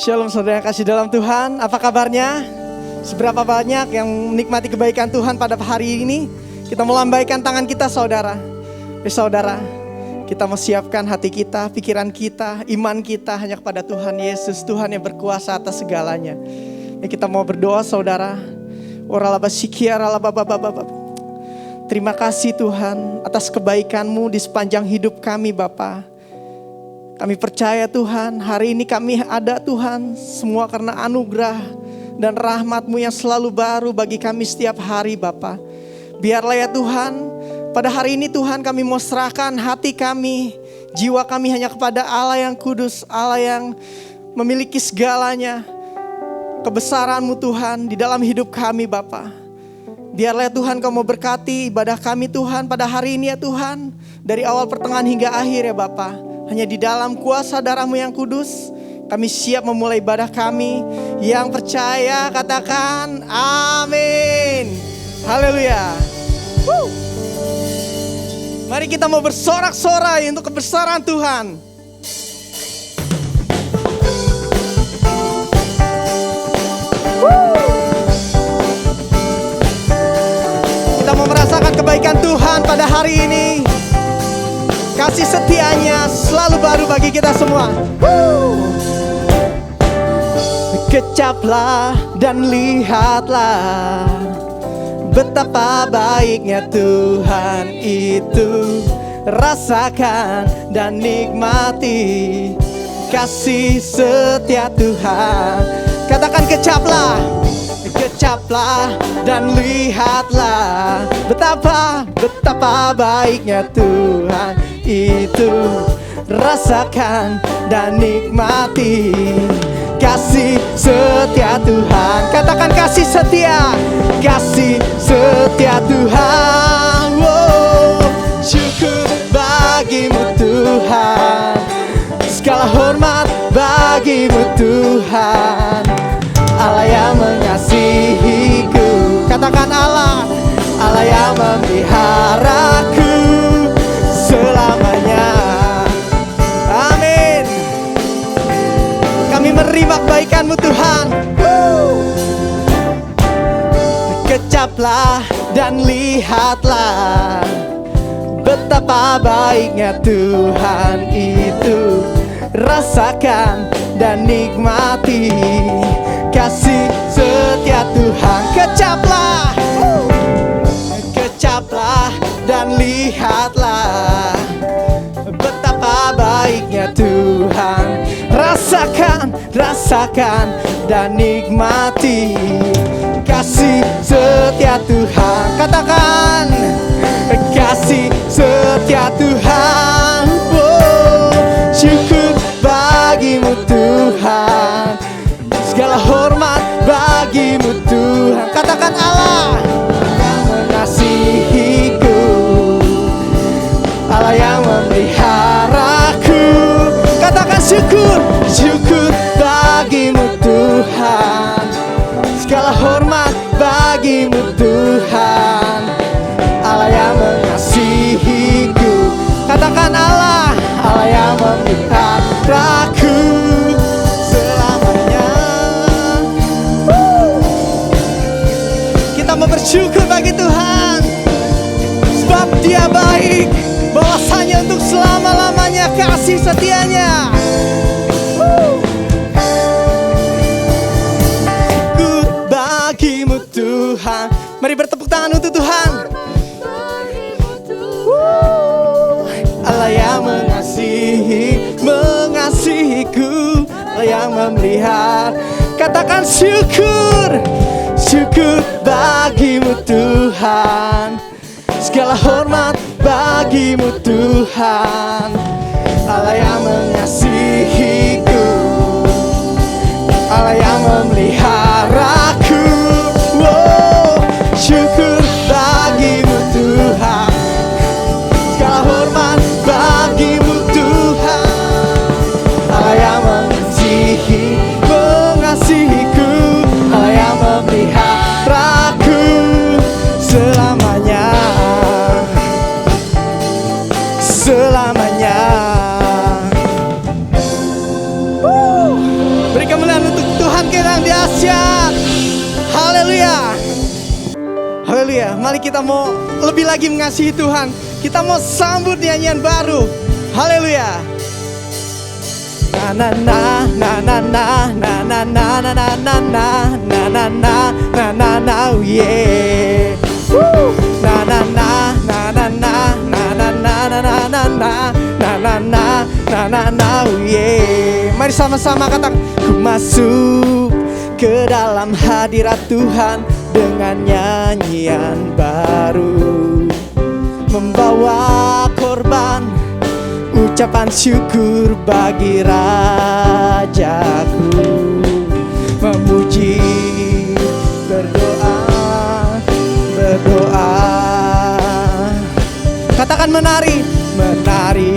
Shalom saudara yang kasih dalam Tuhan, apa kabarnya? Seberapa banyak yang menikmati kebaikan Tuhan pada hari ini? Kita melambaikan tangan kita saudara. Saudara, kita mau siapkan hati kita, pikiran kita, iman kita hanya kepada Tuhan Yesus, Tuhan yang berkuasa atas segalanya. Kita mau berdoa saudara. Terima kasih Tuhan atas kebaikan-Mu di sepanjang hidup kami Bapa. Kami percaya Tuhan, hari ini kami ada Tuhan, semua karena anugerah dan rahmat-Mu yang selalu baru bagi kami setiap hari Bapa. Biarlah ya Tuhan, pada hari ini Tuhan kami mau serahkan hati kami, jiwa kami hanya kepada Allah yang kudus, Allah yang memiliki segalanya. Kebesaran-Mu Tuhan di dalam hidup kami Bapa. Biarlah ya Tuhan Kau mau berkati ibadah kami Tuhan pada hari ini ya Tuhan. Dari awal pertengahan hingga akhir ya Bapa. Hanya di dalam kuasa darah-Mu yang kudus, kami siap memulai ibadah kami. Yang percaya katakan amin. Haleluya. Mari kita mau bersorak-sorai untuk kebesaran Tuhan. Kita mau merasakan kebaikan Tuhan pada hari ini. Kasih setianya selalu baru bagi kita semua. Kecaplah dan lihatlah betapa baiknya Tuhan itu. Rasakan dan nikmati kasih setia Tuhan. Katakan kecaplah. Kecaplah dan lihatlah betapa baiknya Tuhan itu. Rasakan dan nikmati kasih setia Tuhan. Katakan kasih setia Tuhan. Syukur bagimu Tuhan, segala hormat bagimu Tuhan. Allah yang mengasihiku, katakan Allah yang memeliharaku selamanya. Amin. Kami menerima kebaikan-Mu Tuhan. Kecaplah dan lihatlah betapa baiknya Tuhan itu. Rasakan dan nikmati kasih setia Tuhan. Kecaplah dan lihatlah betapa baiknya Tuhan. Rasakan dan nikmati kasih setia Tuhan. Katakan kasih setia Tuhan. Syukur bagimu Tuhan, segala hormat bagimu Tuhan. Katakan Allah yang mengasihiku, Allah yang memeliharaku. Katakan syukur bagimu Tuhan, segala hormat bagimu Tuhan. Allah yang mengasihiku. Katakan Allah yang memeliharaku selamanya. Kita mau bersyukur bagi Tuhan, sebab Dia baik, bahwasanya untuk selama-lamanya kasih setianya. Syukur bagimu Tuhan. Mari bertepuk tangan untuk Tuhan. Allah yang mengasihiku, Allah yang memelihara. Katakan syukur bagimu Tuhan, segala hormat bagimu Tuhan. Allah yang mengasihiku, Allah yang memeliharaku. Syukur bagimu Tuhan, segala hormat bagimu Tuhan. Allah yang mengasihiku, Allah yang memeliharaku selamanya. Beri kemuliaan dahsyat. Haleluya. Haleluya. Mari kita mau lebih lagi mengasihi Tuhan. Kita mau sambut nyanyian baru. Haleluya. Na na na na na na na na na na na na na na na na na na yeah. Na na na na na na na na na na na na na na na na na yeah. Mari sama-sama katakan, ku masuk ke dalam hadirat Tuhan dengan nyanyian baru, membawa korban ucapan syukur bagi Rajaku, memuji, berdoa, berdoa. Katakan menari, menari,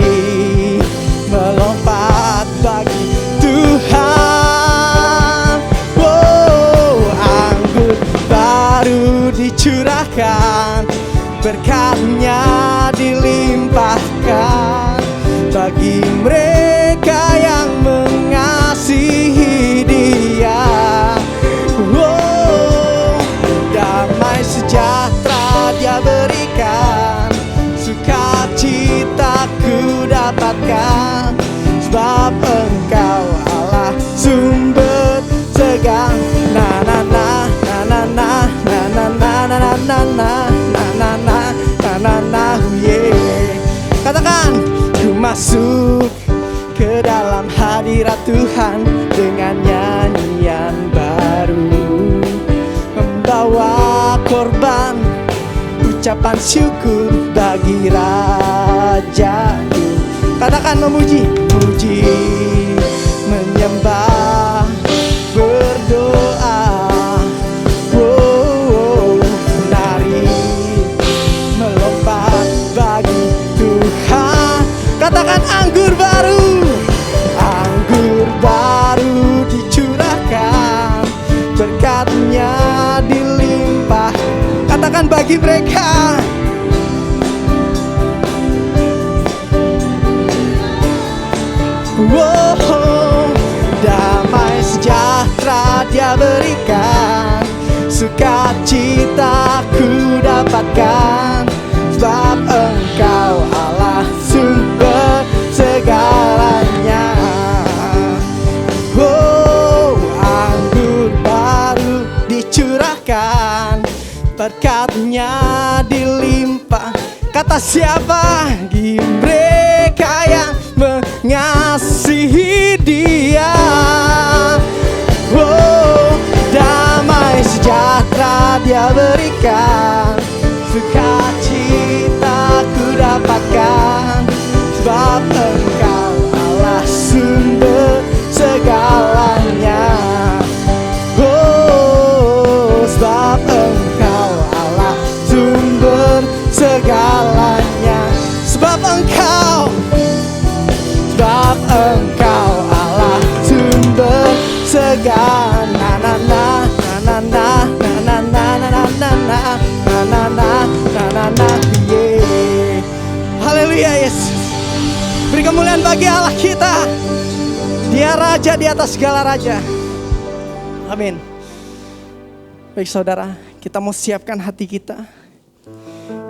melompat bagi Tuhan. Wow, anggur baru dicurahkan, berkatnya dilimpahkan bagi mereka yang mengasihi Dia. Oh, damai sejahtera Dia berikan, sukacita ku dapatkan, sebab Engkau Allah sumber segala. Na na na na na na na na na na na na na na na na yeah. Katakan, ku masuk ke dalam hadirat Tuhan dengan nyanyian baru, membawa korban ucapan syukur bagi Rajaku. Katakan memuji, muji, menyembah, berdoa. Wow, menari, melompat bagi Tuhan. Katakan anggur baru, anggur baru dicurahkan, berkatnya dilimpah. Katakan bagi mereka. Wow, damai sejahtera Dia berikan, sukacita ku dapatkan, sebab Engkau Allah sumber segalanya. Oh, anggur baru dicurahkan, berkatnya dilimpah. Kata siapa? Bagi mereka yang mengasihi Dia. Oh, damai sejahtera Dia berikan, sukacita ku dapatkan, sebab Engkau Allah sumber segalanya. Oh, sebab Engkau Allah sumber segalanya. Sebab Engkau Allah sumber segala. Na na na na na na na na na na na na na na na yeah. Haleluya Yesus. Beri kemuliaan bagi Allah kita. Dia Raja di atas segala raja. Amin. Baik saudara, kita mau siapkan hati kita.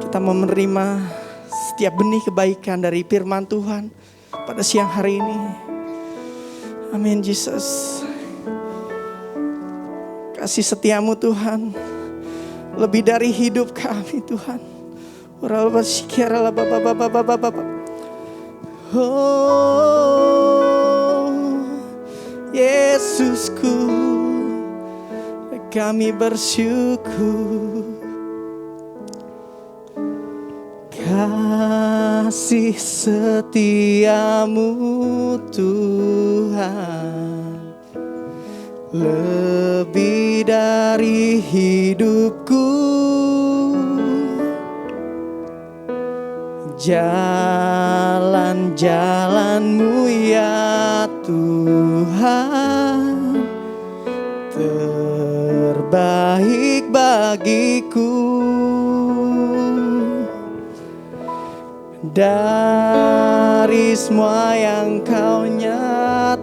Kita mau menerima setiap benih kebaikan dari firman Tuhan pada siang hari ini. Amin Yesus. Kasih setiamu Tuhan lebih dari hidup kami Tuhan. Oh Yesusku, kami bersyukur. Kasih setiamu Tuhan lebih dari hidupku. Jalan-jalanmu ya Tuhan terbaik bagiku. Dari semua yang Kau nyatakan,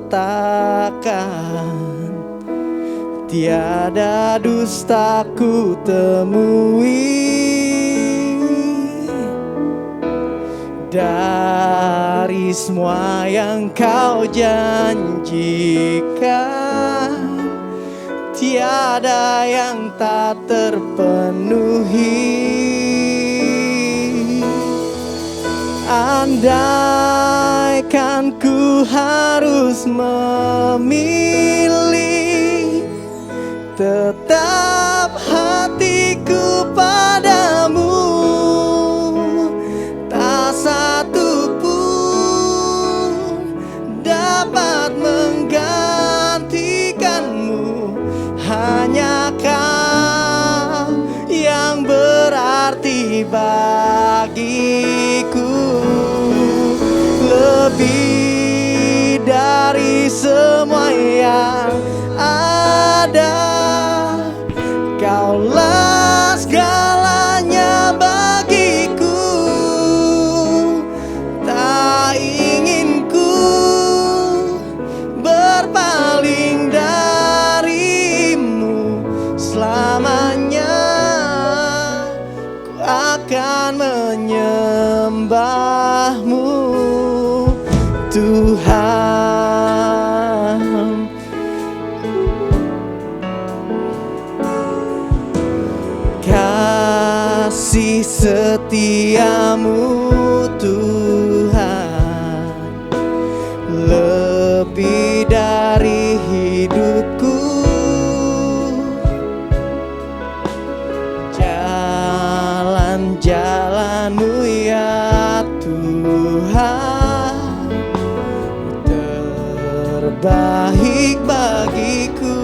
tiada dusta ku temui. Dari semua yang kau janjikan, tiada yang tak terpenuhi. Andaikan ku harus memilih, tetap hatiku padamu, tak satu pun dapat menggantikanmu. Hanya kau yang berarti bagiku, lebih dari semua yang ada. Kaulah segalanya bagiku, tak ingin ku berpaling darimu. Selamanya ku akan menyembahmu, Tuhan. Kasih setiamu Tuhan, lebih dari hidupku. Jalan-jalanmu ya Tuhan, terbaik bagiku.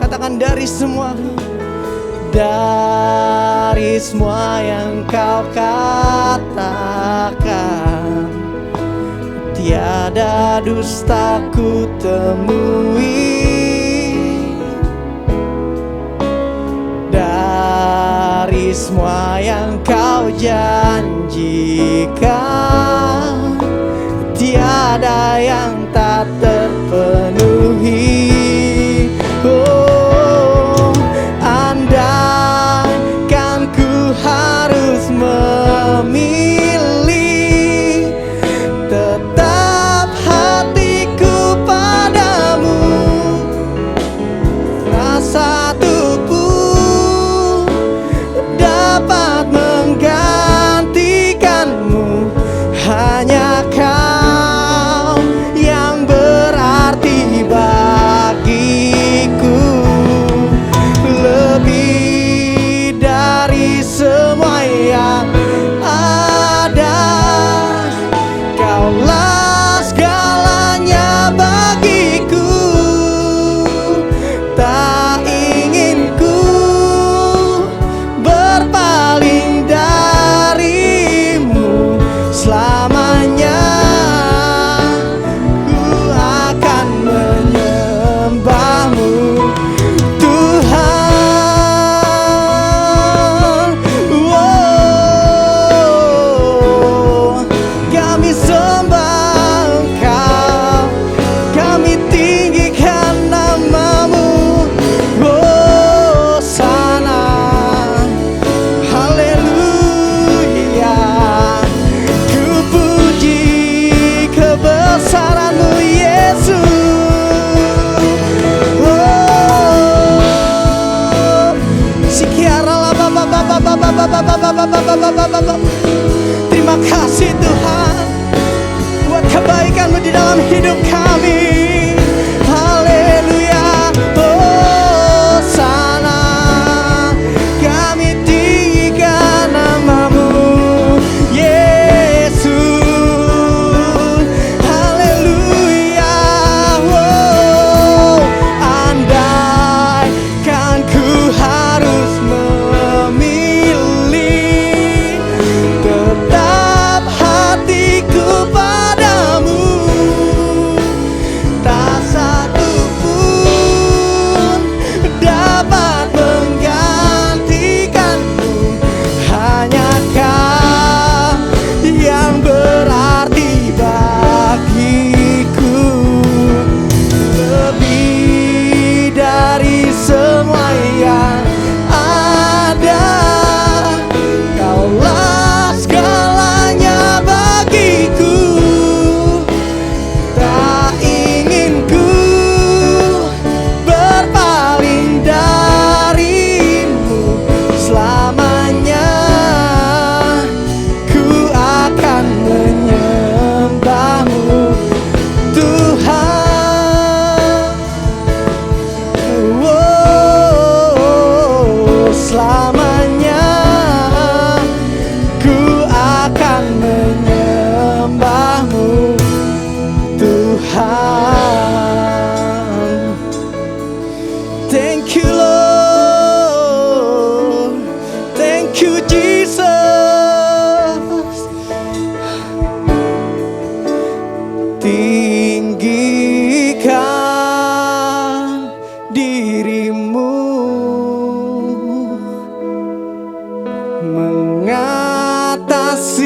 Katakan dari semua yang kau katakan, tiada dusta ku temui. Dari semua yang kau janjikan, tiada yang tak terpenuhi. Oh, andaikan ku harus memilih, tetap hatiku padamu, tak satu pun dapat menggantikanmu. Hanya kau yang berarti bagiku, lebih dari semua yang ada. Kaulah segalanya bagiku, tak ingin ku berpaling darimu. Selamanya ku akan menyembahmu, Tuhan. Oh, kami sembah Engkau, kami tinggikan namamu. Oh, sana, haleluya. Ku puji kebesaran-Mu Yesus. Oh, sikiara la ba ba ba ba ba ba ba ba ba ba ba ba ba ba ba. Terima kasih Tuhan buat kebaikan-Mu di dalam hidup kami. Haleluya. Oh, sana kami tinggikan namamu Yesus. Haleluya. Oh, andaikan ku harus memilih, tetap hatiku padamu, tinggikan dirimu, mengatasi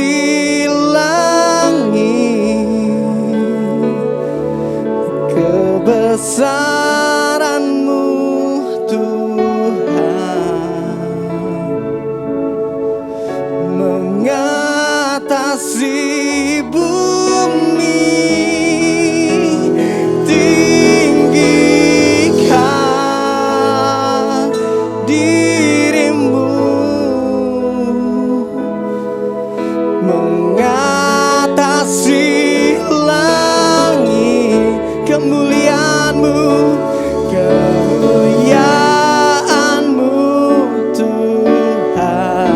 langit, kebesaran-Mu Tuhan, mengatasi bumi, tinggikan dirimu, mengatasi langit, kemuliaan-Mu, kemuliaan-Mu Tuhan,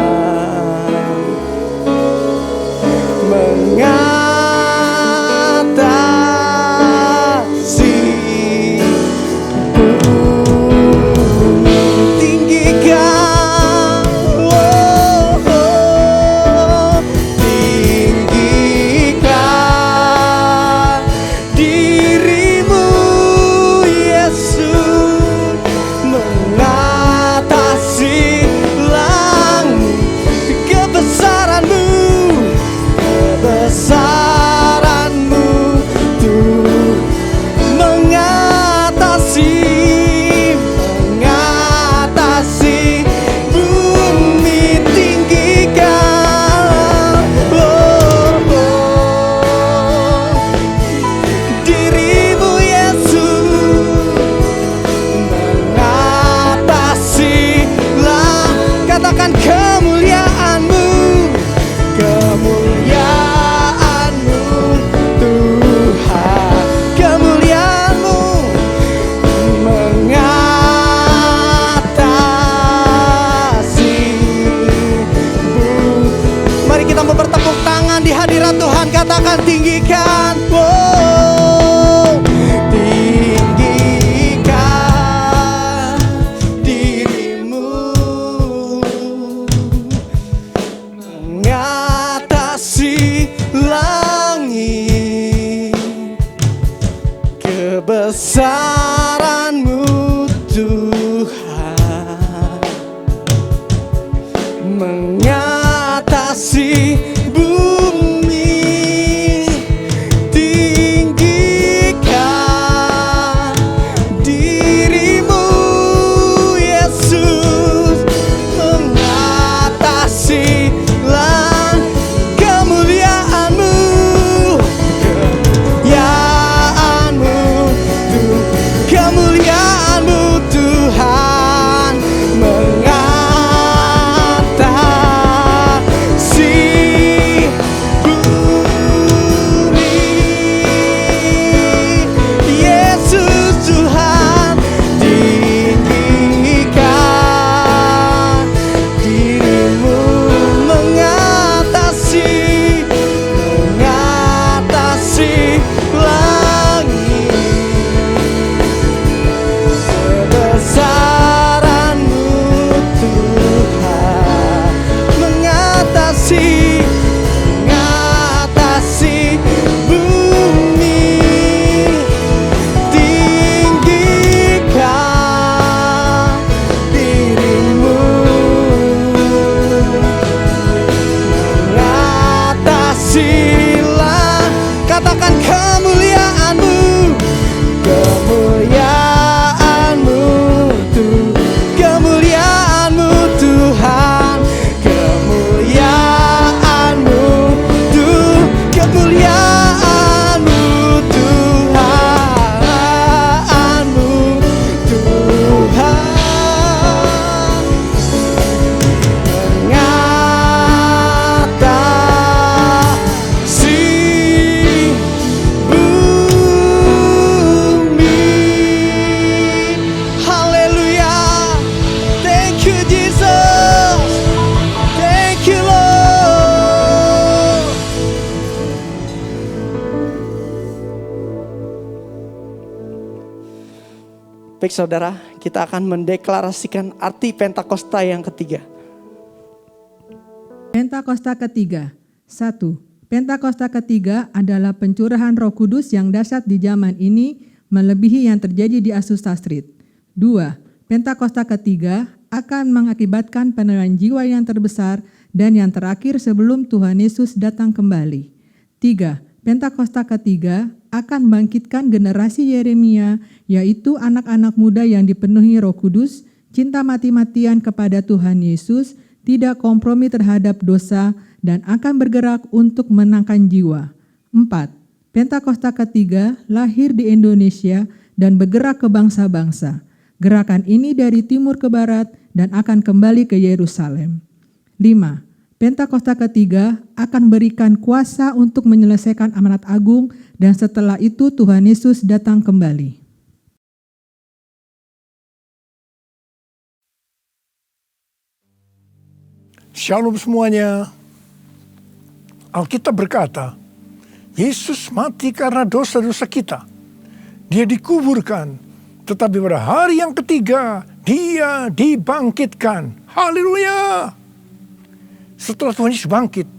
mengatasi bumi, tinggikan, tinggikan dirimu Yesus, mengatasi langit, kebesaran-Mu, kebesaran-Mu Tuhan, mengatasi bumi, tinggikan dirimu Yesus, mengatasi katakan kemuliaan-Mu, kemuliaan-Mu Tuhan, kemuliaan-Mu mengatasi bumi. Mari kita mau bertepuk tangan di hadirat Tuhan, katakan tinggikan, tinggikan dirimu, mengatasi langit, kebesaran-Mu Tuhan, mengatasi bumi, tinggikan dirimu Yesus, mengatasi kemuliaan-Mu, kemuliaan-Mu Tuhan, kemuliaan-Mu Tuhan, mengatasi bumi, Yesus Tuhan, tinggikan dirimu, mengatasi langit, kebesaran-Mu Tuhan, mengatasi bumi, tinggikan dirimu, mengatasi katakan kemuliaan-Mu, kemuliaan-Mu Tuhan, kemuliaan-Mu Tuhan, kemuliaan-Mu Tuhan, kemuliaan-Mu Tuhan-Mu Tuhan, mengatasi bumi. Haleluya. Thank you Jesus. Thank you Lord. Baik saudara, kita akan mendeklarasikan arti Pentakosta yang ketiga. Pentakosta ketiga. 1. Pentakosta ketiga adalah pencurahan Roh Kudus yang dahsyat di zaman ini melebihi yang terjadi di Azusa Street. 2. Pentakosta ketiga akan mengakibatkan penerimaan jiwa yang terbesar dan yang terakhir sebelum Tuhan Yesus datang kembali. 3. Pentakosta ketiga akan membangkitkan generasi Yeremia, yaitu anak-anak muda yang dipenuhi Roh Kudus, cinta mati-matian kepada Tuhan Yesus, tidak kompromi terhadap dosa, dan akan bergerak untuk menangkan jiwa. 4. Pentakosta ketiga lahir di Indonesia dan bergerak ke bangsa-bangsa. Gerakan ini dari timur ke barat dan akan kembali ke Yerusalem. 5. Pentakosta ketiga akan berikan kuasa untuk menyelesaikan amanat agung dan setelah itu Tuhan Yesus datang kembali. Shalom semuanya. Alkitab berkata, Yesus mati karena dosa-dosa kita. Dia dikuburkan, tetapi pada hari yang ketiga, dia dibangkitkan. Haleluya! Setelah Tuhan Yesus bangkit,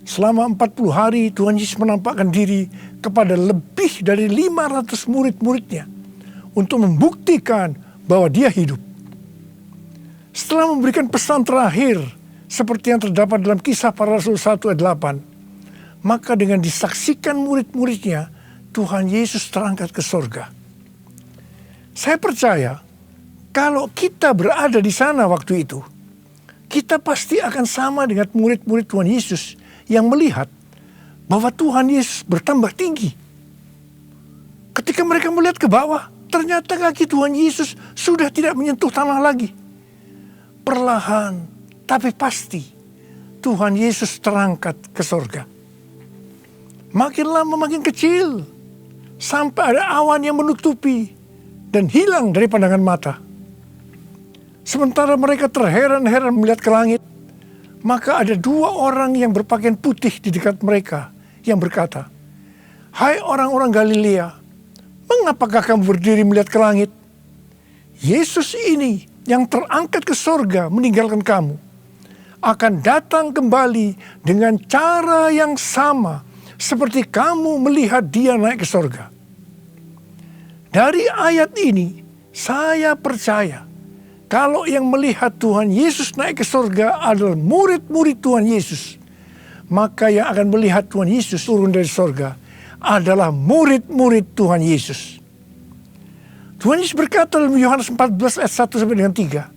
selama 40 hari Tuhan Yesus menampakkan diri kepada lebih dari 500 murid-muridnya untuk membuktikan bahwa dia hidup. Setelah memberikan pesan terakhir, seperti yang terdapat dalam Kisah Para Rasul 1 ayat 8, maka dengan disaksikan murid-muridnya, Tuhan Yesus terangkat ke sorga. Saya percaya, kalau kita berada di sana waktu itu, kita pasti akan sama dengan murid-murid Tuhan Yesus yang melihat bahwa Tuhan Yesus bertambah tinggi. Ketika mereka melihat ke bawah, ternyata kaki Tuhan Yesus sudah tidak menyentuh tanah lagi. Perlahan, tapi pasti Tuhan Yesus terangkat ke sorga. Makin lama makin kecil, sampai ada awan yang menutupi dan hilang dari pandangan mata. Sementara mereka terheran-heran melihat ke langit, maka ada 2 orang yang berpakaian putih di dekat mereka yang berkata, "Hai orang-orang Galilea, mengapakah kamu berdiri melihat ke langit? Yesus ini yang terangkat ke sorga meninggalkan kamu, akan datang kembali dengan cara yang sama seperti kamu melihat dia naik ke sorga." Dari ayat ini, saya percaya kalau yang melihat Tuhan Yesus naik ke sorga adalah murid-murid Tuhan Yesus, maka yang akan melihat Tuhan Yesus turun dari sorga adalah murid-murid Tuhan Yesus. Tuhan Yesus berkata dalam Yohanes 14 ayat 1 sampai dengan 3,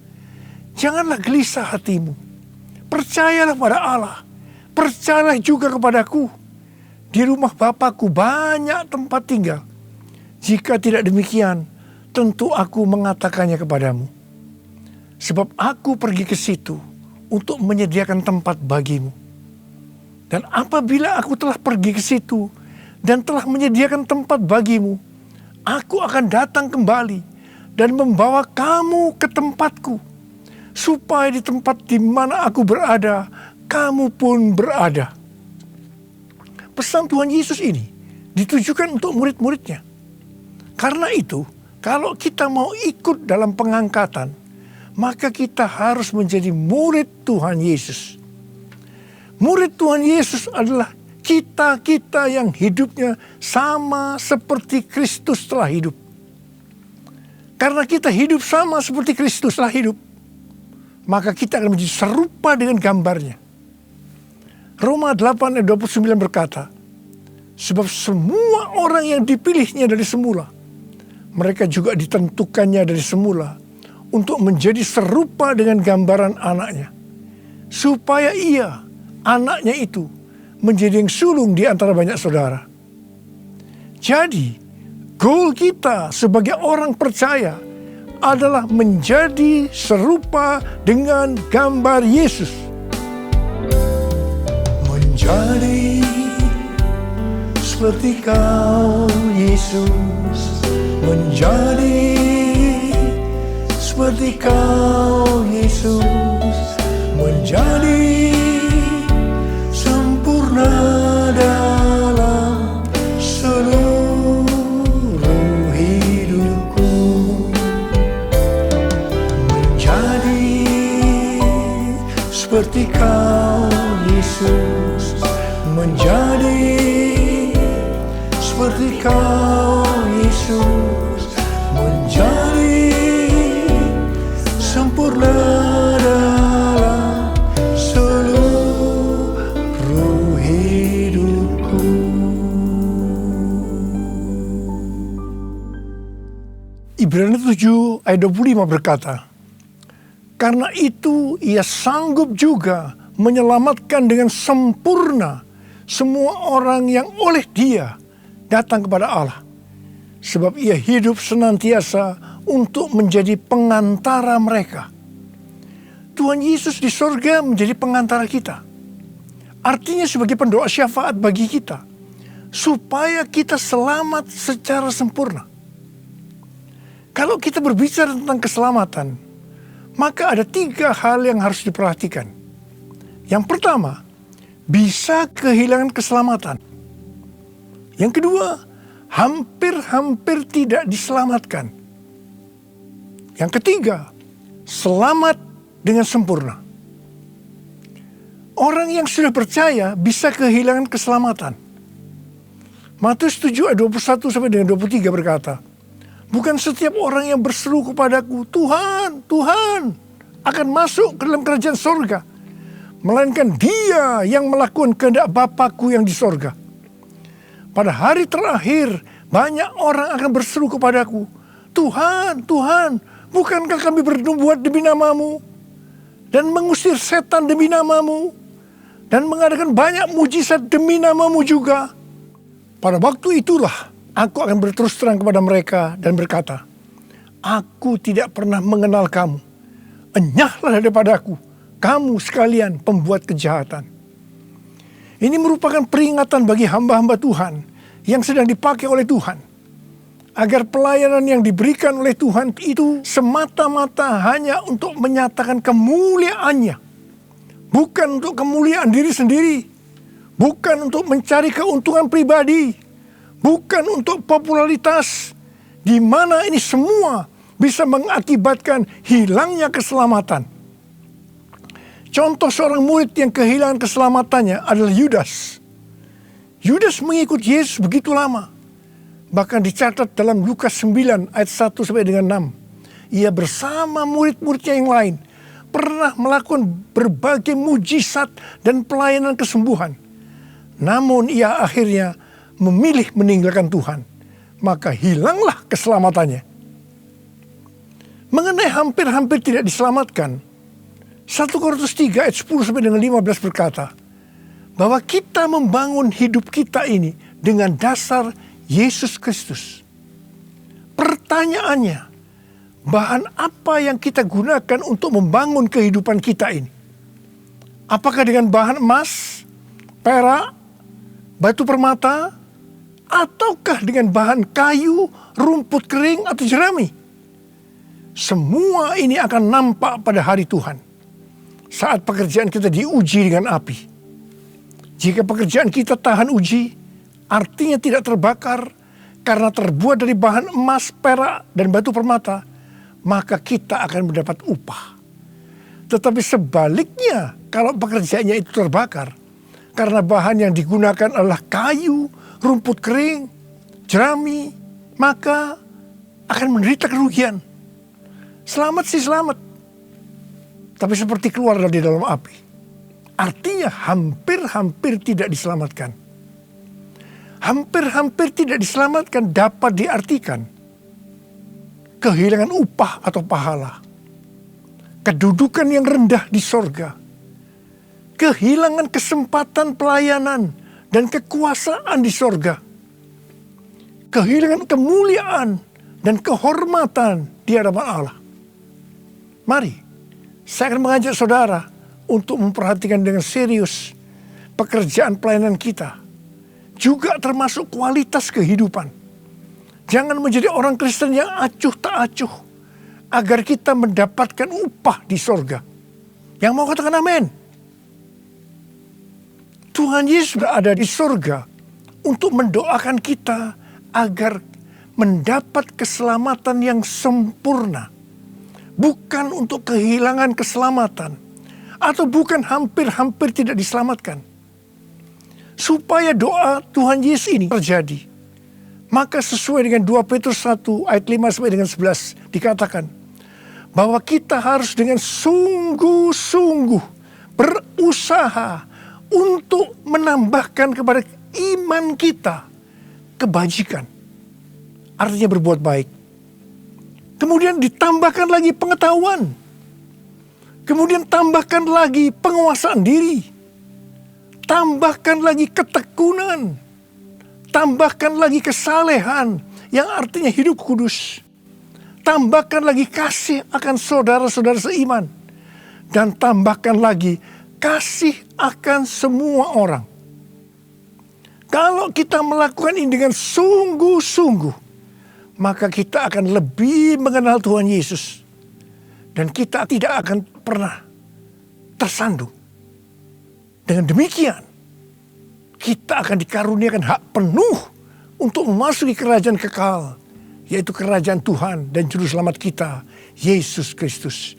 "Janganlah gelisah hatimu. Percayalah pada Allah. Percayalah juga kepadaku. Di rumah Bapa-Ku banyak tempat tinggal. Jika tidak demikian, tentu aku mengatakannya kepadamu. Sebab aku pergi ke situ untuk menyediakan tempat bagimu. Dan apabila aku telah pergi ke situ dan telah menyediakan tempat bagimu, aku akan datang kembali dan membawa kamu ke tempatku, supaya di tempat di mana aku berada, kamu pun berada." Pesan Tuhan Yesus ini ditujukan untuk murid-muridnya. Karena itu, kalau kita mau ikut dalam pengangkatan, maka kita harus menjadi murid Tuhan Yesus. Murid Tuhan Yesus adalah kita-kita yang hidupnya sama seperti Kristus telah hidup. Karena kita hidup sama seperti Kristus telah hidup, maka kita akan menjadi serupa dengan gambarnya. Roma 8 ayat 29 berkata, "Sebab semua orang yang dipilihnya dari semula, mereka juga ditentukannya dari semula untuk menjadi serupa dengan gambaran anaknya, supaya ia, anaknya itu, menjadi yang sulung di antara banyak saudara." Jadi, goal kita sebagai orang percaya adalah menjadi serupa dengan gambar Yesus. Menjadi seperti Kau, Yesus. Menjadi seperti Kau, Yesus. Menjadi sempurna dalam seluruh hidupku. Menjadi seperti Kau, Yesus. Menjadi seperti Kau Yesus menjadi sempurna dalam seluruh hidupku. Ibrani 7 ayat 25 berkata, karena itu ia sanggup juga menyelamatkan dengan sempurna semua orang yang oleh Dia datang kepada Allah. Sebab ia hidup senantiasa untuk menjadi pengantara mereka. Tuhan Yesus di sorga menjadi pengantara kita. Artinya sebagai pendoa syafaat bagi kita. Supaya kita selamat secara sempurna. Kalau kita berbicara tentang keselamatan, maka ada 3 hal yang harus diperhatikan. Yang pertama, bisa kehilangan keselamatan. Yang kedua, hampir-hampir tidak diselamatkan. Yang ketiga, selamat dengan sempurna. Orang yang sudah percaya bisa kehilangan keselamatan. Matius 7 ayat 21 sampai dengan 23 berkata, bukan setiap orang yang berseru kepadaku, Tuhan, Tuhan, akan masuk ke dalam kerajaan sorga. Melainkan dia yang melakukan kehendak Bapa-Ku yang di sorga. Pada hari terakhir, banyak orang akan berseru kepadaku, Tuhan, Tuhan, bukankah kami bernubuat demi nama-Mu? Dan mengusir setan demi nama-Mu? Dan mengadakan banyak mujizat demi nama-Mu juga? Pada waktu itulah, aku akan berterus terang kepada mereka dan berkata, aku tidak pernah mengenal kamu. Enyahlah daripada aku, kamu sekalian pembuat kejahatan. Ini merupakan peringatan bagi hamba-hamba Tuhan yang sedang dipakai oleh Tuhan. Agar pelayanan yang diberikan oleh Tuhan itu semata-mata hanya untuk menyatakan kemuliaan-Nya. Bukan untuk kemuliaan diri sendiri. Bukan untuk mencari keuntungan pribadi. Bukan untuk popularitas, di mana ini semua bisa mengakibatkan hilangnya keselamatan. Contoh seorang murid yang kehilangan keselamatannya adalah Yudas. Yudas mengikut Yesus begitu lama. Bahkan dicatat dalam Lukas 9 ayat 1 sampai dengan 6. Ia bersama murid-muridnya yang lain pernah melakukan berbagai mujizat dan pelayanan kesembuhan. Namun ia akhirnya memilih meninggalkan Tuhan, maka hilanglah keselamatannya. Mengenai hampir-hampir tidak diselamatkan, 1 Korintus 3 ayat 10 sampai dengan 15 berkata, bahwa kita membangun hidup kita ini dengan dasar Yesus Kristus. Pertanyaannya, bahan apa yang kita gunakan untuk membangun kehidupan kita ini? Apakah dengan bahan emas, perak, batu permata, ataukah dengan bahan kayu, rumput kering, atau jerami? Semua ini akan nampak pada hari Tuhan. Saat pekerjaan kita diuji dengan api. Jika pekerjaan kita tahan uji, artinya tidak terbakar karena terbuat dari bahan emas, perak, dan batu permata, maka kita akan mendapat upah. Tetapi sebaliknya, kalau pekerjaannya itu terbakar, karena bahan yang digunakan adalah kayu, rumput kering, jerami, maka akan menderita kerugian. Selamat sih selamat, tapi seperti keluar dari dalam api. Artinya hampir-hampir tidak diselamatkan. Hampir-hampir tidak diselamatkan dapat diartikan kehilangan upah atau pahala, kedudukan yang rendah di sorga, kehilangan kesempatan pelayanan dan kekuasaan di sorga, kehilangan kemuliaan dan kehormatan di hadapan Allah. Mari, saya akan mengajak saudara untuk memperhatikan dengan serius pekerjaan pelayanan kita, juga termasuk kualitas kehidupan. Jangan menjadi orang Kristen yang acuh tak acuh, agar kita mendapatkan upah di sorga. Yang mau katakan amin? Tuhan Yesus berada di sorga untuk mendoakan kita agar mendapat keselamatan yang sempurna. Bukan untuk kehilangan keselamatan. Atau bukan hampir-hampir tidak diselamatkan. Supaya doa Tuhan Yesus ini terjadi, Maka sesuai dengan 2 Petrus 1 ayat 5 sampai dengan 11 dikatakan bahwa kita harus dengan sungguh-sungguh berusaha untuk menambahkan kepada iman kita kebajikan. Artinya berbuat baik. Kemudian ditambahkan lagi pengetahuan. Kemudian tambahkan lagi penguasaan diri. Tambahkan lagi ketekunan. Tambahkan lagi kesalehan yang artinya hidup kudus. Tambahkan lagi kasih akan saudara-saudara seiman. Dan tambahkan lagi kasih akan semua orang. Kalau kita melakukan ini dengan sungguh-sungguh, maka kita akan lebih mengenal Tuhan Yesus. Dan kita tidak akan pernah tersandung. Dengan demikian, kita akan dikaruniakan hak penuh untuk memasuki kerajaan kekal, yaitu kerajaan Tuhan dan Juru Selamat kita, Yesus Kristus.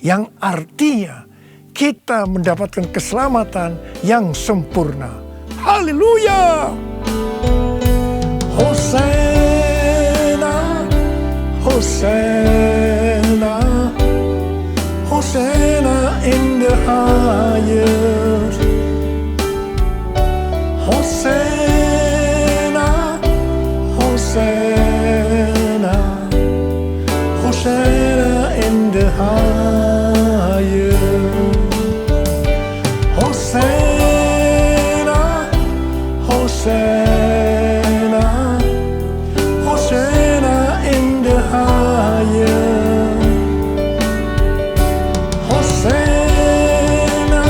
Yang artinya kita mendapatkan keselamatan yang sempurna. Haleluya! Hosana, Hosana, Hosana in the highest. Hosana, Hosana, Hosana in the highest. Hosana, Hosana, Hosana in the highest. Hosana,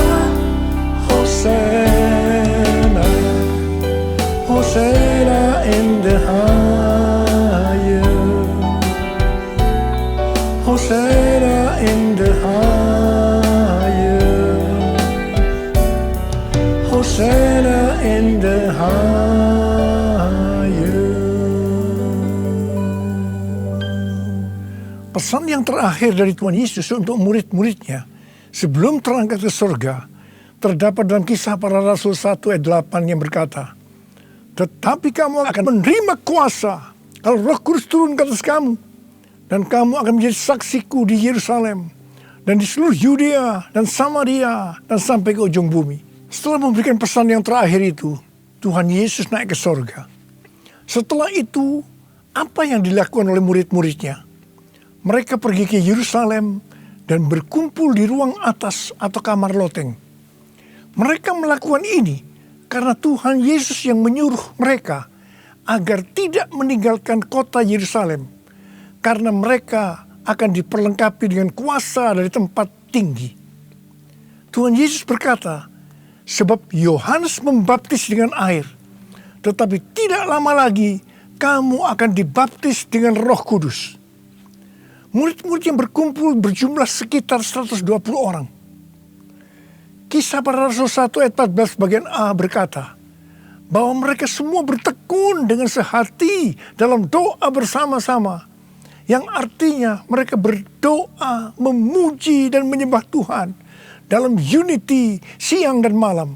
Hosana, Hosana in the highest. Hosana in the highest. Hosana in the highest. Pesan yang terakhir dari Tuhan Yesus untuk murid-muridnya sebelum terangkat ke surga terdapat dalam Kisah Para Rasul 1 ayat 8 yang berkata, tetapi kamu akan menerima kuasa kalau Roh Kudus turun ke atas kamu, dan kamu akan menjadi saksiku di Yerusalem dan di seluruh Yudea dan Samaria dan sampai ke ujung bumi. Setelah memberikan pesan yang terakhir itu, Tuhan Yesus naik ke surga. Setelah itu, apa yang dilakukan oleh murid-muridnya? Mereka pergi ke Yerusalem dan berkumpul di ruang atas atau kamar loteng. Mereka melakukan ini karena Tuhan Yesus yang menyuruh mereka agar tidak meninggalkan kota Yerusalem, karena mereka akan diperlengkapi dengan kuasa dari tempat tinggi. Tuhan Yesus berkata, sebab Yohanes membaptis dengan air, tetapi tidak lama lagi kamu akan dibaptis dengan Roh Kudus. Murid-murid yang berkumpul berjumlah sekitar 120 orang. Kisah Para Rasul 1 ayat 14 bagian A berkata, bahwa mereka semua bertekun dengan sehati dalam doa bersama-sama, yang artinya mereka berdoa, memuji dan menyembah Tuhan dalam unity siang dan malam.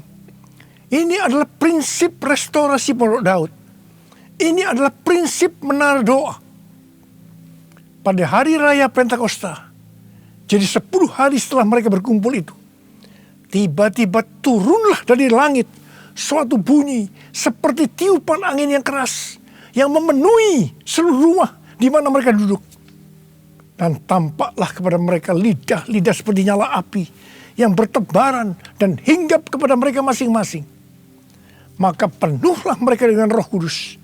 Ini adalah prinsip restorasi Pondok Daud. Ini adalah prinsip menara doa. Pada hari raya Pentakosta, jadi 10 hari setelah mereka berkumpul itu, tiba-tiba turunlah dari langit suatu bunyi seperti tiupan angin yang keras yang memenuhi seluruh rumah di mana mereka duduk. Dan tampaklah kepada mereka lidah-lidah seperti nyala api yang bertebaran dan hinggap kepada mereka masing-masing. Maka penuhlah mereka dengan Roh Kudus.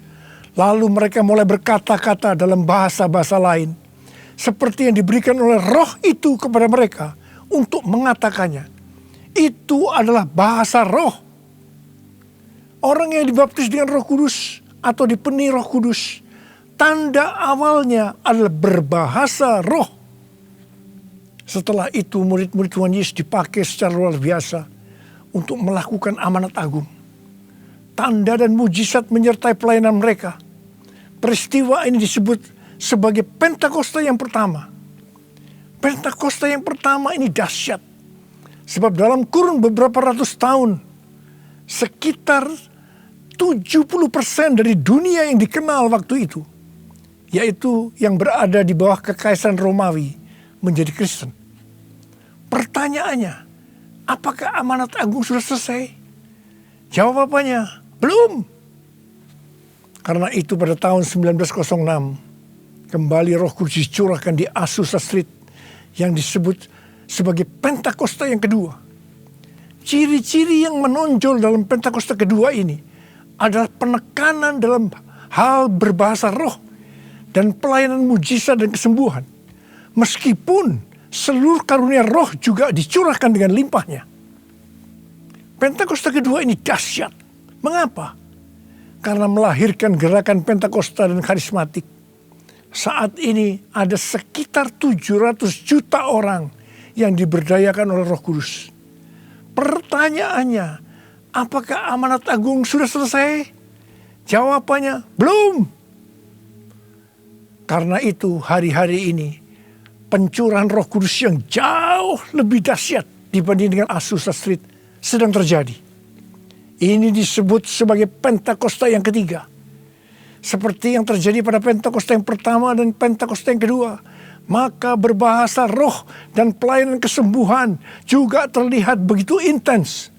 Lalu mereka mulai berkata-kata dalam bahasa-bahasa lain, seperti yang diberikan oleh Roh itu kepada mereka untuk mengatakannya. Itu adalah bahasa roh. Orang yang dibaptis dengan Roh Kudus atau dipenuhi Roh Kudus, tanda awalnya adalah berbahasa roh. Setelah itu murid-murid Tuhan Yesus dipakai secara luar biasa untuk melakukan amanat agung. Tanda dan mujizat menyertai pelayanan mereka. Peristiwa ini disebut sebagai Pentakosta yang pertama. Pentakosta yang pertama ini dahsyat. Sebab dalam kurun beberapa ratus tahun, sekitar 70% dari dunia yang dikenal waktu itu, yaitu yang berada di bawah kekaisaran Romawi, menjadi Kristen. Pertanyaannya, apakah amanat agung sudah selesai? Jawabannya, belum. Karena itu pada tahun 1906, kembali Roh Kudus dicurahkan di Azusa Street yang disebut sebagai Pentakosta yang kedua. Ciri-ciri yang menonjol dalam Pentakosta kedua ini adalah penekanan dalam hal berbahasa roh dan pelayanan mujizat dan kesembuhan. Meskipun seluruh karunia roh juga dicurahkan dengan limpahnya. Pentakosta kedua ini dahsyat. Mengapa? Karena melahirkan gerakan Pentakosta dan karismatik. Saat ini ada sekitar 700 juta orang yang diberdayakan oleh Roh Kudus. Pertanyaannya, apakah amanat agung sudah selesai? Jawabannya, belum. Karena itu hari-hari ini pencurahan Roh Kudus yang jauh lebih dahsyat dibanding dengan Azusa Street sedang terjadi. Ini disebut sebagai Pentakosta yang ketiga. Seperti yang terjadi pada Pentakosta yang pertama dan Pentakosta yang kedua. Maka berbahasa roh dan pelayanan kesembuhan juga terlihat begitu intens.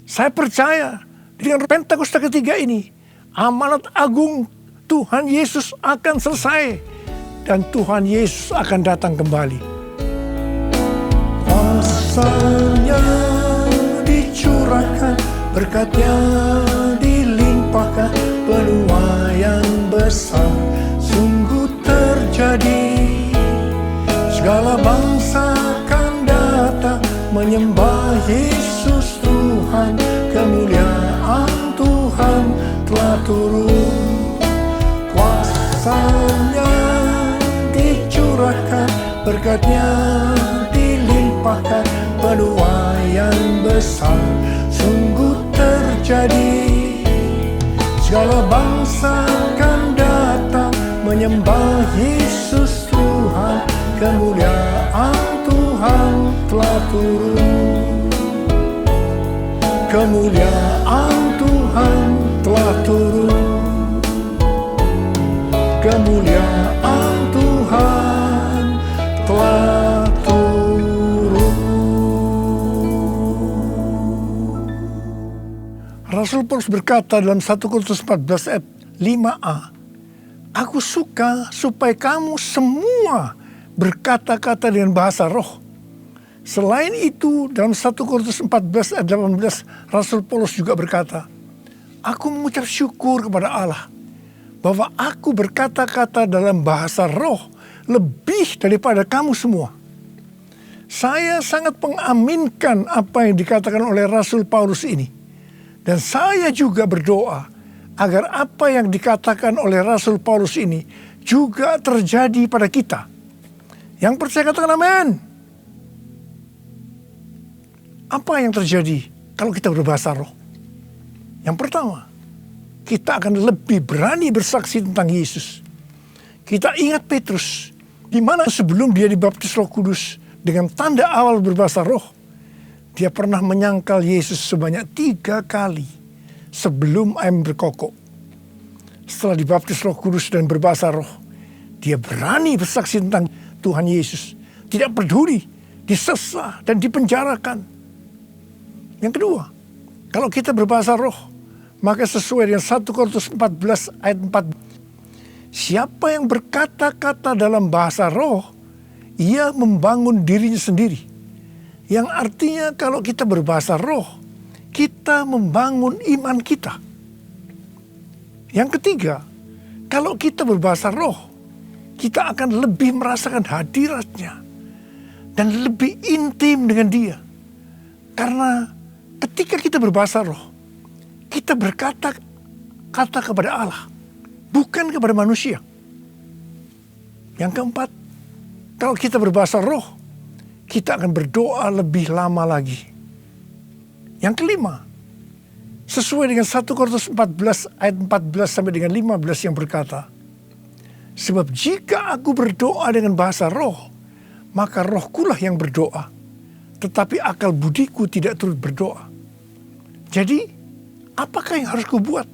Saya percaya dengan Pentakosta ketiga ini, amanat agung Tuhan Yesus akan selesai dan Tuhan Yesus akan datang kembali. Kuasanya dicurahkan, berkatnya dilimpahkan, penuaian besar sungguh terjadi. Segala bangsa akan datang menyembah Yesus Tuhan, kemuliaan Tuhan telah turun. Kuasanya dicurahkan, berkatnya dilimpahkan, penuaian besar sungguh terjadi. Segala bangsa akan datang menyembah Yesus Tuhan, kemuliaan Tuhan telah turun. Kemuliaan Tuhan telah turun. Kemuliaan Tuhan telah turun. Rasul Paulus berkata dalam 1 Korintus 14 ayat 5a, aku suka supaya kamu semua berkata-kata dengan bahasa roh. Selain itu dalam 1 Korintus 14 ayat 18 Rasul Paulus juga berkata, aku mengucap syukur kepada Allah bahwa aku berkata-kata dalam bahasa roh lebih daripada kamu semua. Saya sangat mengaminkan apa yang dikatakan oleh Rasul Paulus ini. Dan saya juga berdoa agar apa yang dikatakan oleh Rasul Paulus ini juga terjadi pada kita. Yang percaya katakan amin. Apa yang terjadi kalau kita berbahasa roh? Yang pertama, kita akan lebih berani bersaksi tentang Yesus. Kita ingat Petrus, di mana sebelum dia dibaptis Roh Kudus dengan tanda awal berbahasa roh, dia pernah menyangkal Yesus sebanyak 3 kali sebelum ayam berkokok. Setelah dibaptis Roh Kudus dan berbahasa roh, dia berani bersaksi tentang Tuhan Yesus. Tidak peduli disesah dan dipenjarakan. Yang kedua, kalau kita berbahasa roh, maka sesuai dengan 1 Korintus 14 ayat 4. Siapa yang berkata-kata dalam bahasa roh, ia membangun dirinya sendiri. Yang artinya kalau kita berbahasa roh, kita membangun iman kita. Yang ketiga, kalau kita berbahasa roh, kita akan lebih merasakan hadiratnya dan lebih intim dengan dia. Karena ketika kita berbahasa roh, kita berkata-kata kepada Allah, bukan kepada manusia. Yang keempat, kalau kita berbahasa roh, kita akan berdoa lebih lama lagi. Yang kelima, sesuai dengan 1 Korintus 14 ayat 14 sampai dengan 15 yang berkata, sebab jika aku berdoa dengan bahasa roh, maka rohkulah yang berdoa, tetapi akal budiku tidak turut berdoa. Jadi, apakah yang harus kubuat?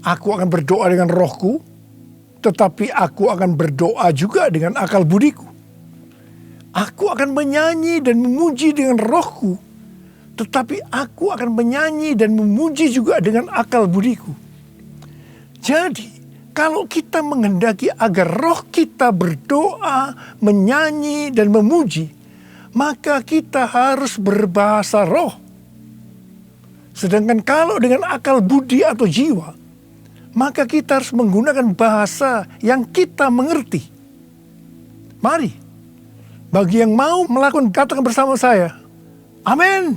Aku akan berdoa dengan rohku, tetapi aku akan berdoa juga dengan akal budiku. Aku akan menyanyi dan memuji dengan rohku, tetapi aku akan menyanyi dan memuji juga dengan akal budiku. Jadi, kalau kita menghendaki agar roh kita berdoa, menyanyi, dan memuji, maka kita harus berbahasa roh. Sedangkan kalau dengan akal budi atau jiwa, maka kita harus menggunakan bahasa yang kita mengerti. Mari, bagi yang mau melakukan, katakan bersama saya, amin.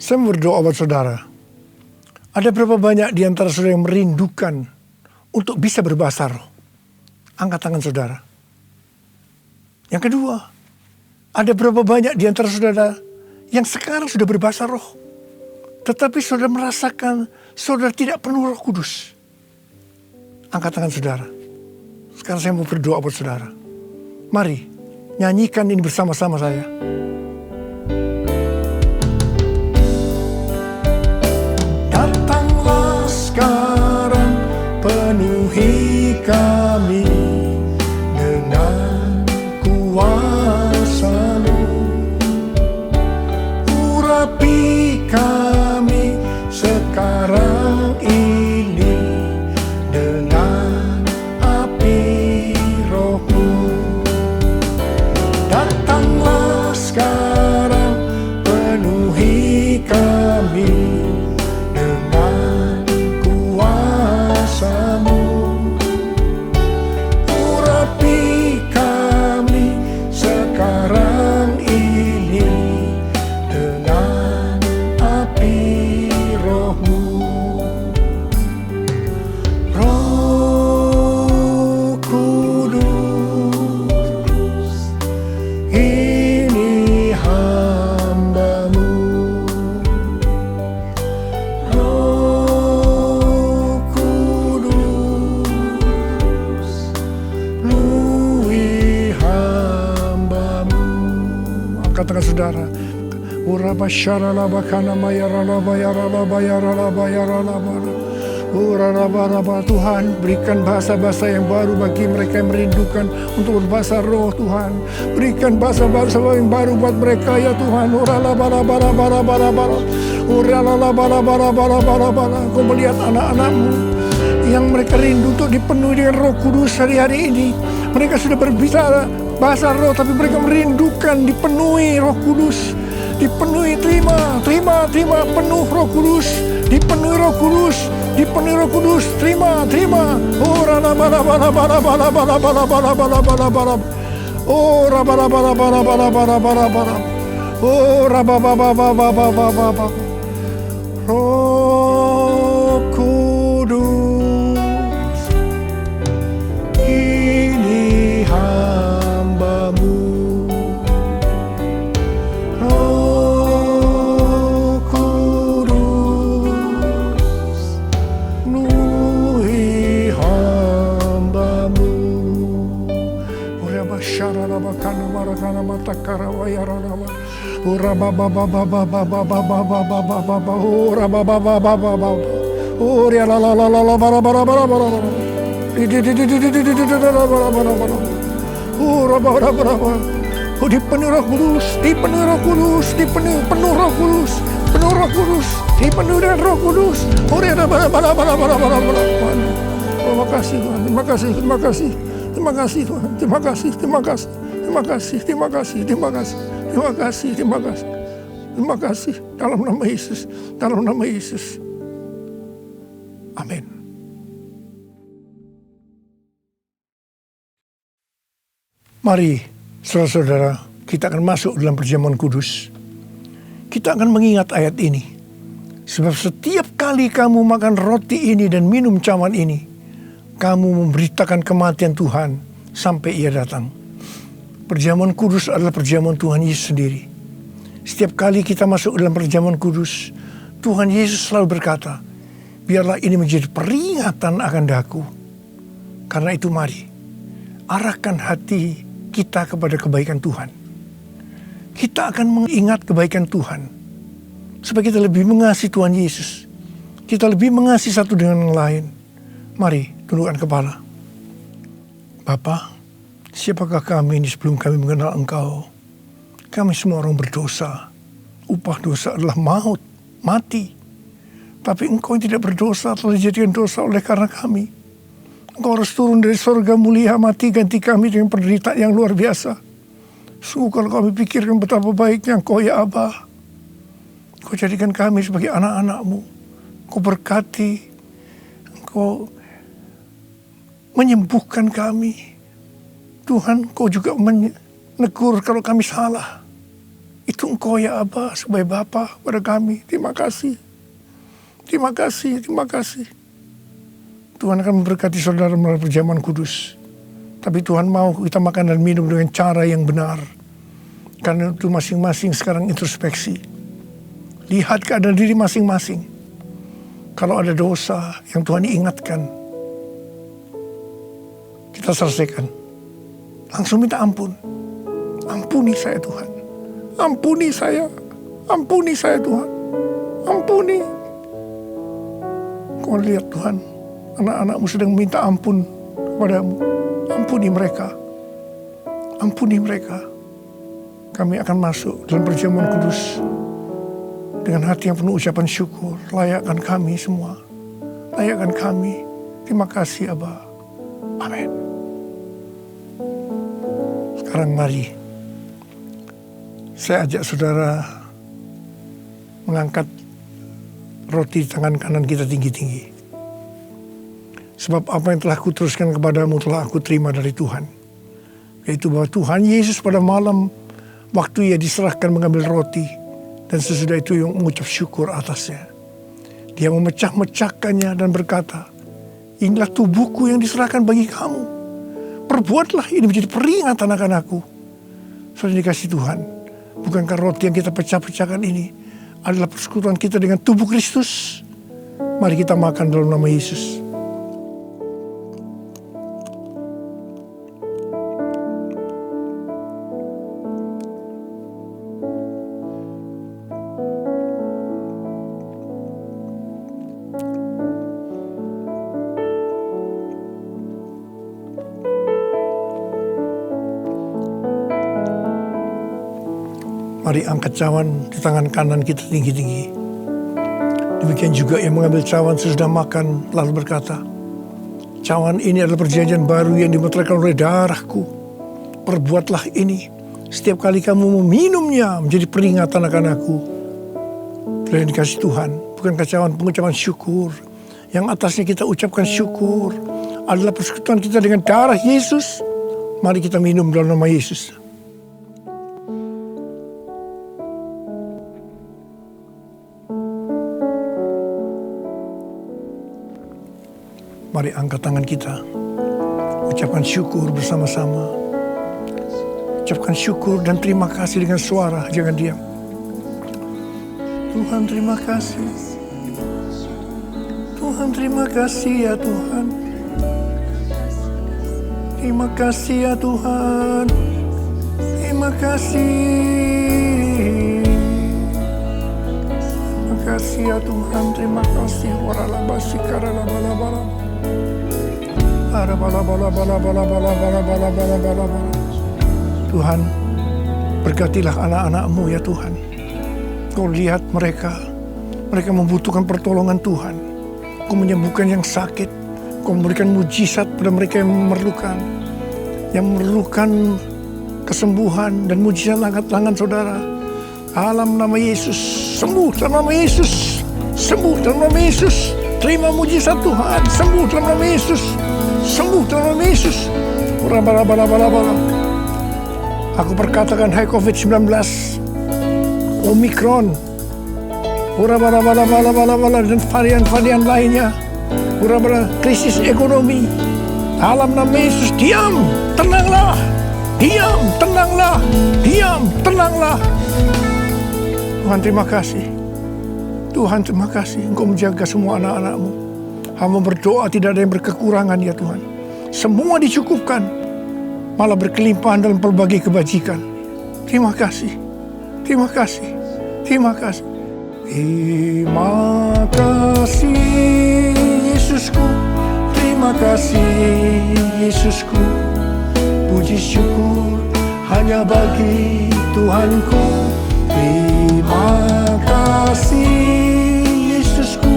Saya berdoa buat saudara. Ada berapa banyak di antara saudara yang merindukan untuk bisa berbahasa roh? Angkat tangan saudara. Yang kedua, ada berapa banyak di antara saudara yang sekarang sudah berbahasa roh, tetapi saudara merasakan saudara tidak penuh Roh Kudus? Angkat tangan saudara. Sekarang saya mau berdoa buat saudara. Mari, nyanyikan ini bersama-sama saya. Datanglah sekarang, penuhi kami dengan kuasa-Mu. Urapi kami sekarang ini dengan api roh-Mu. Datanglah sekarang, penuhi kami dengan kuasa-Mu. Urapi kami sekarang ini dengan api roh-Mu. Roh Kudus, ini hamba-Mu. Roh Kudus, penuhi hamba-Mu. Angkat tangan saudara. Tuhan, berikan bahasa-bahasa yang baru bagi mereka yang merindukan untuk berbahasa roh, Tuhan. Berikan bahasa-bahasa yang baru buat mereka, ya Tuhan. Kau melihat anak-anak-Mu yang mereka rindu untuk dipenuhi dengan Roh Kudus hari-hari ini. Mereka sudah berbicara bahasa roh, tapi mereka merindukan dipenuhi Roh Kudus. Dipenuhi, terima, penuh Roh Kudus, dipenuhi Roh Kudus, dipenuhi Roh Kudus, terima. Oh, Roh Kudus, ini hamba-Mu. Roh Kudus, penuhi hamba-Mu. Dipenuhi Roh Kudus, dipenuhi Roh Kudus, dipenuhi penuh Roh Kudus, penuh Roh Kudus, dipenuhi dengan Roh Kudus. Terima kasih Tuhan, terima kasih Tuhan, terima kasih. Dalam nama Yesus, amin. Mari saudara-saudara, kita akan masuk dalam perjamuan kudus. Kita akan mengingat ayat ini. Sebab setiap kali kamu makan roti ini dan minum cawan ini, kamu memberitakan kematian Tuhan sampai Ia datang. Perjamuan kudus adalah perjamuan Tuhan Yesus sendiri. Setiap kali kita masuk dalam perjamuan kudus, Tuhan Yesus selalu berkata, biarlah ini menjadi peringatan akan daku. Karena itu mari, arahkan hati kita kepada kebaikan Tuhan. Kita akan mengingat kebaikan Tuhan supaya kita lebih mengasihi Tuhan Yesus. Kita lebih mengasihi satu dengan yang lain. Mari tundukkan kepala. Bapa, siapakah kami ini sebelum kami mengenal Engkau? Kami semua orang berdosa. Upah dosa adalah maut, mati. Tapi Engkau yang tidak berdosa telah dijadikan dosa oleh karena kami. Engkau harus turun dari surga mulia, mati ganti kami dengan penderitaan yang luar biasa. Sungguh kalau kami pikirkan betapa baiknya Engkau ya Aba. Engkau jadikan kami sebagai anak-anak-Mu. Engkau berkati. Engkau menyembuhkan kami. Tuhan, Engkau juga menegur kalau kami salah. Itu Engkau ya Aba sebagai Bapa pada kami. Terima kasih. Terima kasih, terima kasih. Tuhan akan memberkati saudara melalui perjamuan kudus. Tapi Tuhan mau kita makan dan minum dengan cara yang benar. Karena itu masing-masing sekarang introspeksi. Lihat keadaan diri masing-masing. Kalau ada dosa yang Tuhan ingatkan, kita selesaikan. Langsung minta ampun. Ampuni saya Tuhan. Ampuni saya. Ampuni saya Tuhan. Ampuni. Kau lihat Tuhan, anak-anak-Mu sedang minta ampun kepadamu. Ampuni mereka. Ampuni mereka. Kami akan masuk dalam perjamuan kudus dengan hati yang penuh ucapan syukur. Layakkan kami semua. Layakkan kami. Terima kasih Aba. Amin. Sekarang mari saya ajak saudara mengangkat roti di tangan kanan kita tinggi-tinggi. Sebab apa yang telah kuteruskan kepadamu telah aku terima dari Tuhan. Yaitu bahwa Tuhan Yesus pada malam waktu ia diserahkan mengambil roti. Dan sesudah itu yang mengucap syukur atasnya. Dia memecah-mecahkannya dan berkata, inilah tubuhku yang diserahkan bagi kamu. Perbuatlah ini menjadi peringatan akan aku. Saudara dikasih Tuhan. Bukankah roti yang kita pecah-pecahkan ini adalah persekutuan kita dengan tubuh Kristus? Mari kita makan dalam nama Yesus. Mari angkat cawan di tangan kanan kita tinggi-tinggi. Demikian juga yang mengambil cawan sesudah makan lalu berkata, cawan ini adalah perjanjian baru yang dimeteraikan oleh darahku. Perbuatlah ini setiap kali kamu meminumnya menjadi peringatan akan aku. Telah dikasih Tuhan, bukankah cawan pengucapan syukur yang atasnya kita ucapkan syukur adalah persekutuan kita dengan darah Yesus. Mari kita minum dalam nama Yesus. Mari angkat tangan kita. Ucapkan syukur bersama-sama. Ucapkan syukur dan terima kasih dengan suara. Jangan diam. Tuhan terima kasih. Tuhan terima kasih ya Tuhan. Terima kasih ya Tuhan. Terima kasih. Terima kasih ya Tuhan. Terima kasih. Waralabasi karalabalabala. Tuhan, berkatilah anak-anak-Mu ya Tuhan. Kau lihat mereka membutuhkan pertolongan Tuhan. Kau menyembuhkan yang sakit. Kau memberikan mujizat pada mereka yang memerlukan kesembuhan dan mujizat angkat tangan saudara. Dalam nama Yesus, sembuh dalam nama Yesus, sembuh dalam nama Yesus. Terima mujizat Tuhan, sembuh dalam nama Yesus. Sembuh dalam nama Yesus. Aku perkatakan hai COVID-19, Omikron, dan varian-varian lainnya, krisis ekonomi. Dalam nama Yesus, diam, tenanglah. Diam, tenanglah. Diam, tenanglah. Tuhan terima kasih. Tuhan terima kasih. Engkau menjaga semua anak-anak-Mu. Hamba berdoa tidak ada yang berkekurangan ya Tuhan. Semua dicukupkan. Malah berkelimpahan dalam berbagai kebajikan. Terima kasih. Terima kasih. Terima kasih. Terima kasih Yesusku, terima kasih Yesusku. Puji syukur hanya bagi Tuhanku. Terima kasih Yesusku,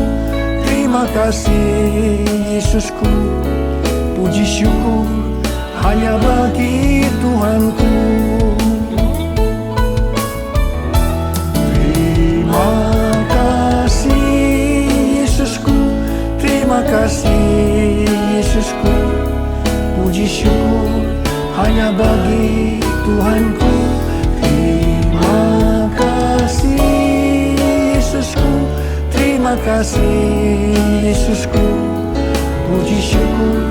terima kasih Yesusku. Puji syukur hanya bagi Tuhanku. Terima kasih Yesusku, terima kasih Yesusku. Puji syukur hanya bagi Tuhanku. Terima kasih Yesusku, terima kasih Yesusku. Puji syukur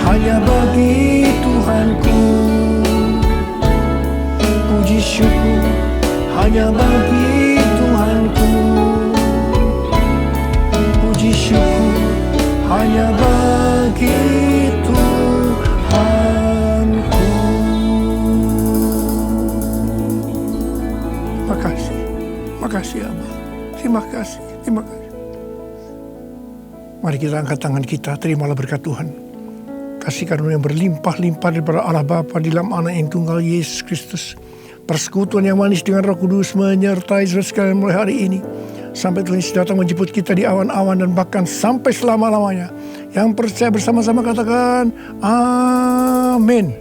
hanya bagi Tuhanku. Puji syukur hanya bagi Tuhanku. Puji syukur hanya bagi Tuhanku. Makasih, makasih Abah. Terima kasih, terima kasih. Mari kita angkat tangan kita, terimalah berkat Tuhan. Kasih karunia yang berlimpah-limpah daripada Allah Bapa di dalam Anak yang tunggal Yesus Kristus. Persekutuan yang manis dengan Roh Kudus menyertai saudara sekalian mulai hari ini. Sampai Tuhan Yesus datang menjemput kita di awan-awan dan bahkan sampai selama-lamanya. Yang percaya bersama-sama katakan, Amin.